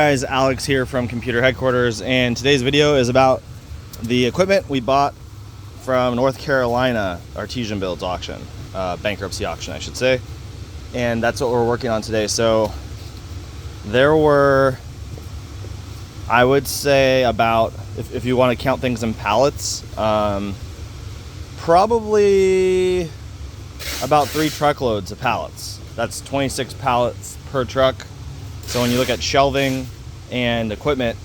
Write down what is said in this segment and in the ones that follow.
Guys, Alex here from Computer Headquarters, and today's video is about the equipment we bought from North Carolina Artesian Builds auction, bankruptcy auction I should say, and that's what we're working on today. So there were, I would say, about, if you want to count things in pallets, probably about 3 truckloads of pallets. That's 26 pallets per truck. So when you look at shelving and equipment,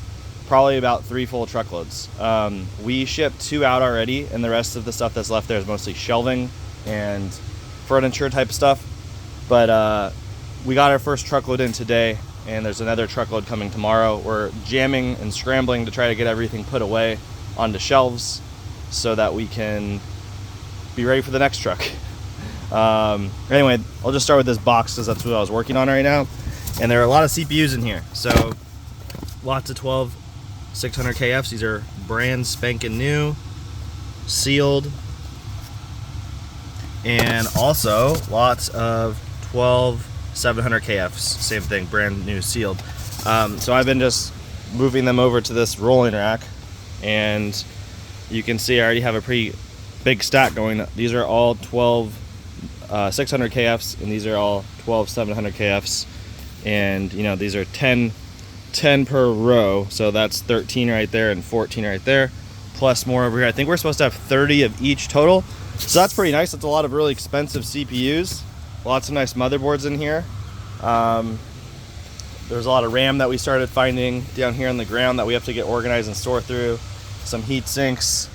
probably about 3 full truckloads. We shipped 2 out already, and the rest of the stuff that's left there is mostly shelving and furniture type stuff. But we got our first truckload in today, and there's another truckload coming tomorrow. We're jamming and scrambling to try to get everything put away onto shelves so that we can be ready for the next truck. Anyway, I'll just start with this box because that's what I was working on right now. And there are a lot of CPUs in here. So lots of 12 600KFs. These are brand spanking new, sealed. And also lots of 12 700KFs. Same thing, brand new, sealed. So I've been just moving them over to this rolling rack. And you can see I already have a pretty big stack going. These are all 12 600KFs, and these are all 12 700KFs. And you know, these are 10 per row, so that's 13 right there and 14 right there, plus more over here. I think we're supposed to have 30 of each total, so that's pretty nice. That's a lot of really expensive CPUs, lots of nice motherboards in here. There's a lot of RAM that we started finding down here on the ground that we have to get organized and store through, some heat sinks.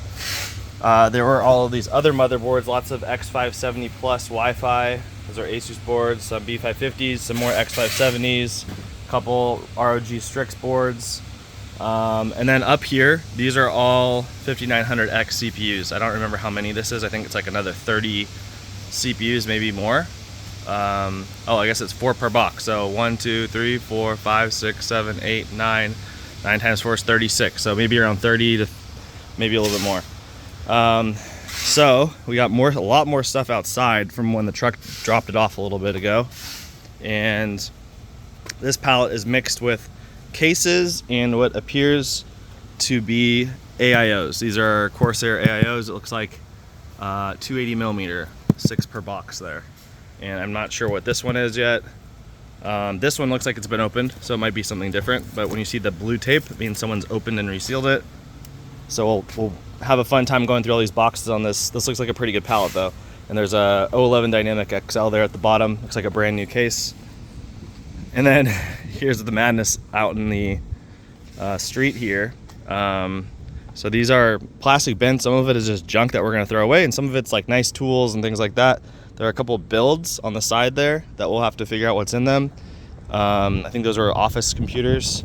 There were all of these other motherboards, lots of X570 plus Wi-Fi. Those are Asus boards, some B550s, some more X570s, a couple ROG Strix boards. And then up here, these are all 5900X CPUs. I don't remember how many this is. I think it's like another 30 CPUs, maybe more. Oh, I guess it's 4 per box. So 1, 2, 3, 4, 5, 6, 7, 8, 9. 9 times 4 is 36. So maybe around 30 to maybe a little bit more. So we got a lot more stuff outside from when the truck dropped it off a little bit ago. And this pallet is mixed with cases and what appears to be AIOs. These are Corsair AIOs. It looks like 280 millimeter, 6 per box there. And I'm not sure what this one is yet. This one looks like it's been opened, so it might be something different. But when you see the blue tape, it means someone's opened and resealed it. So we'll have a fun time going through all these boxes on this. This looks like a pretty good pallet though. And there's a 011 Dynamic XL there at the bottom. Looks like a brand new case. And then here's the madness out in the street here. So these are plastic bins. Some of it is just junk that we're gonna throw away, and some of it's like nice tools and things like that. There are a couple of builds on the side there that we'll have to figure out what's in them. I think those are office computers.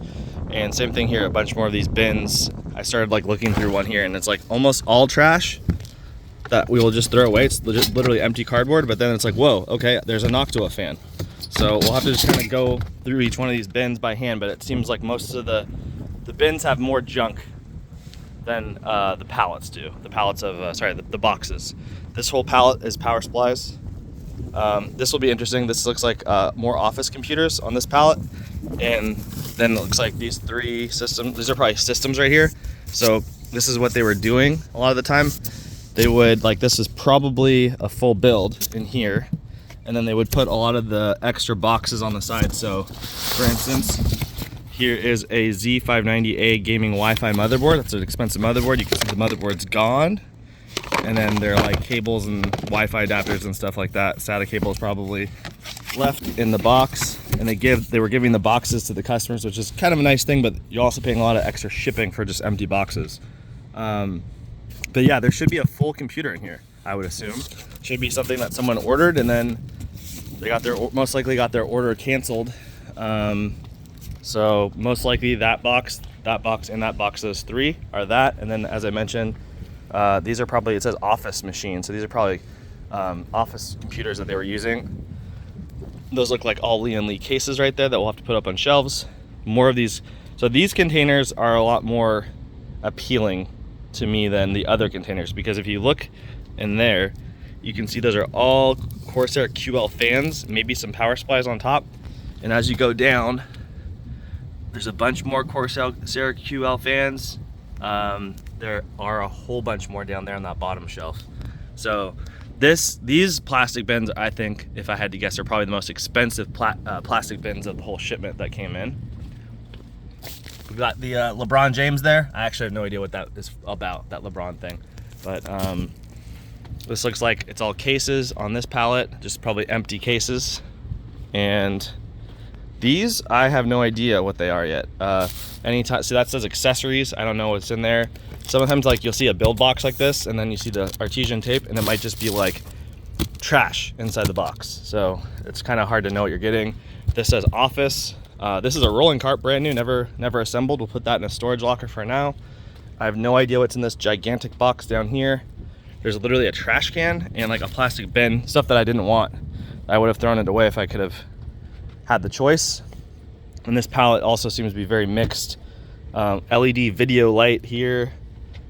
And same thing here, a bunch more of these bins. I started like looking through one here, and it's like almost all trash that we will just throw away. It's literally empty cardboard, but then it's like, whoa, okay, there's a Noctua fan. So we'll have to just kind of go through each one of these bins by hand, but it seems like most of the bins have more junk than the pallets do. The pallets of, the boxes. This whole pallet is power supplies. This will be interesting. This looks like more office computers on this pallet. And then it looks like these 3 systems, these are probably systems right here. So this is what they were doing a lot of the time. They would, like, this is probably a full build in here, and then they would put a lot of the extra boxes on the side. So for instance, here is a Z590A gaming Wi-Fi motherboard. That's an expensive motherboard. You can see the motherboard's gone. And then there are like cables and Wi-Fi adapters and stuff like that. SATA cables probably left in the box, and they were giving the boxes to the customers, which is kind of a nice thing, but you're also paying a lot of extra shipping for just empty boxes. But yeah, there should be a full computer in here, I would assume. Should be something that someone ordered, and then they most likely got their order canceled. So most likely that box, and that box, those 3 are that. And then, as I mentioned, these are probably, it says office machines, so these are probably office computers that they were using. Those look like all Lian Li cases right there that we'll have to put up on shelves. More of these. So these containers are a lot more appealing to me than the other containers, because if you look in there, you can see those are all Corsair QL fans, maybe some power supplies on top. And as you go down, There's a bunch more Corsair QL fans. There are a whole bunch more down there on that bottom shelf. So these plastic bins, I think, if I had to guess, are probably the most expensive plastic bins of the whole shipment that came in. We've got the LeBron James there. I actually have no idea what that is about, that LeBron thing. But this looks like it's all cases on this pallet, just probably empty cases. And these, I have no idea what they are yet. Anytime, so that says accessories. I don't know what's in there. Sometimes like you'll see a build box like this and then you see the Artesian tape and it might just be like trash inside the box. So it's kind of hard to know what you're getting. This says office. This is a rolling cart, brand new, never assembled. We'll put that in a storage locker for now. I have no idea what's in this gigantic box down here. There's literally a trash can and like a plastic bin, stuff that I didn't want. I would have thrown it away if I could have had the choice. And this palette also seems to be very mixed. LED video light here,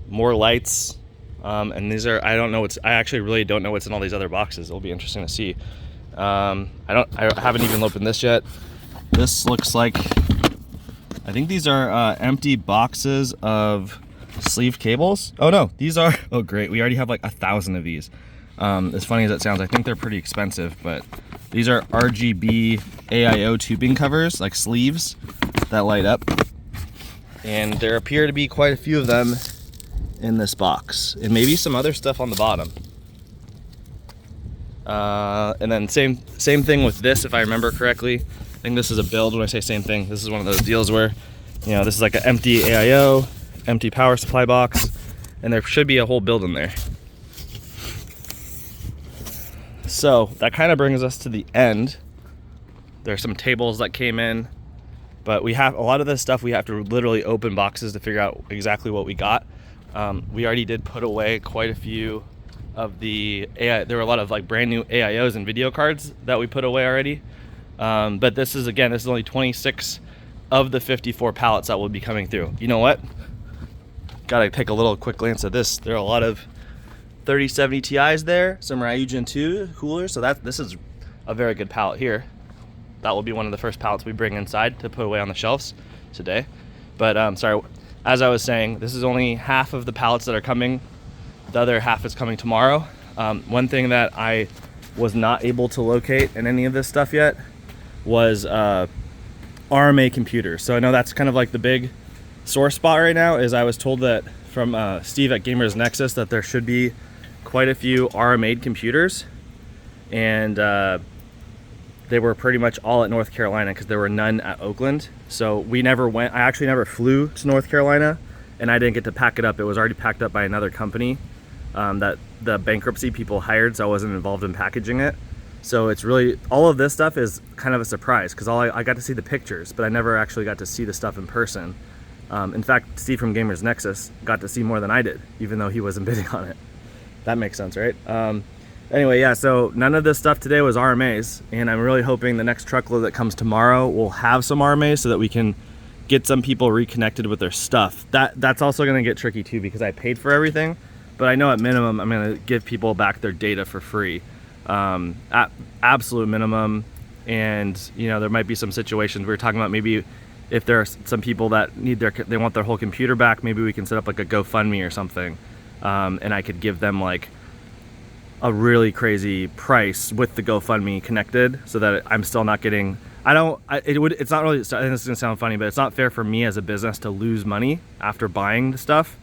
more lights, and these are, I actually really don't know what's in all these other boxes. It'll be interesting to see. I haven't even opened this yet. This looks like, I think these are empty boxes of sleeved cables. Oh no, these are, oh great, we already have like 1,000 of these. As funny as it sounds, I think they're pretty expensive, but these are RGB AIO tubing covers, like sleeves that light up. And there appear to be quite a few of them in this box, and maybe some other stuff on the bottom. And then same thing with this, if I remember correctly. I think this is a build. When I say same thing, this is one of those deals where, you know, this is like an empty AIO, empty power supply box, and there should be a whole build in there. So that kind of brings us to the end. There's some tables that came in, but we have a lot of this stuff we have to literally open boxes to figure out exactly what we got. We already did put away quite a few of the AI. There were a lot of like brand new AIOs and video cards that we put away already. But this is only 26 of the 54 pallets that will be coming through. You know what? Gotta take a little quick glance at this. There are a lot of 3070 Ti's there, some Ryujin 2 coolers. So this is a very good pallet here. That will be one of the first pallets we bring inside to put away on the shelves today. But sorry, as I was saying, this is only half of the pallets that are coming. The other half is coming tomorrow. One thing that I was not able to locate in any of this stuff yet was RMA computers. So I know that's kind of like the big sore spot right now. Is I was told that from Steve at Gamers Nexus that there should be quite a few RMA computers, and they were pretty much all at North Carolina because there were none at Oakland. So we never went. I actually never flew to North Carolina, and I didn't get to pack it up. It was already packed up by another company that the bankruptcy people hired, so I wasn't involved in packaging it. So it's really, all of this stuff is kind of a surprise because I got to see the pictures, but I never actually got to see the stuff in person. In fact, Steve from Gamers Nexus got to see more than I did, even though he wasn't bidding on it. That makes sense, right? Anyway, yeah, so none of this stuff today was RMAs, and I'm really hoping the next truckload that comes tomorrow will have some RMAs so that we can get some people reconnected with their stuff. That's also gonna get tricky too because I paid for everything, but I know at minimum I'm gonna give people back their data for free. At absolute minimum. And you know, there might be some situations we were talking about, maybe if there are some people that they want their whole computer back, maybe we can set up like a GoFundMe or something, and I could give them like a really crazy price with the GoFundMe connected, so that I'm still not getting, it's not really, I think this is gonna sound funny, but it's not fair for me as a business to lose money after buying the stuff,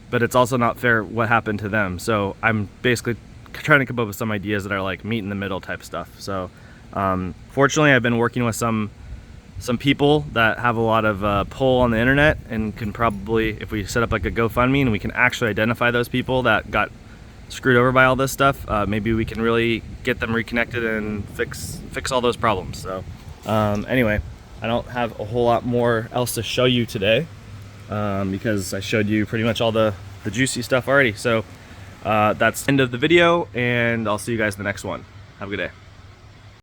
but it's also not fair what happened to them. So I'm basically trying to come up with some ideas that are like meet in the middle type stuff. So fortunately I've been working with some people that have a lot of pull on the internet, and can probably, if we set up like a GoFundMe and we can actually identify those people that got screwed over by all this stuff, maybe we can really get them reconnected and fix all those problems. So anyway, I don't have a whole lot more else to show you today, because I showed you pretty much all the juicy stuff already. So that's the end of the video, and I'll see you guys in the next one. Have a good day.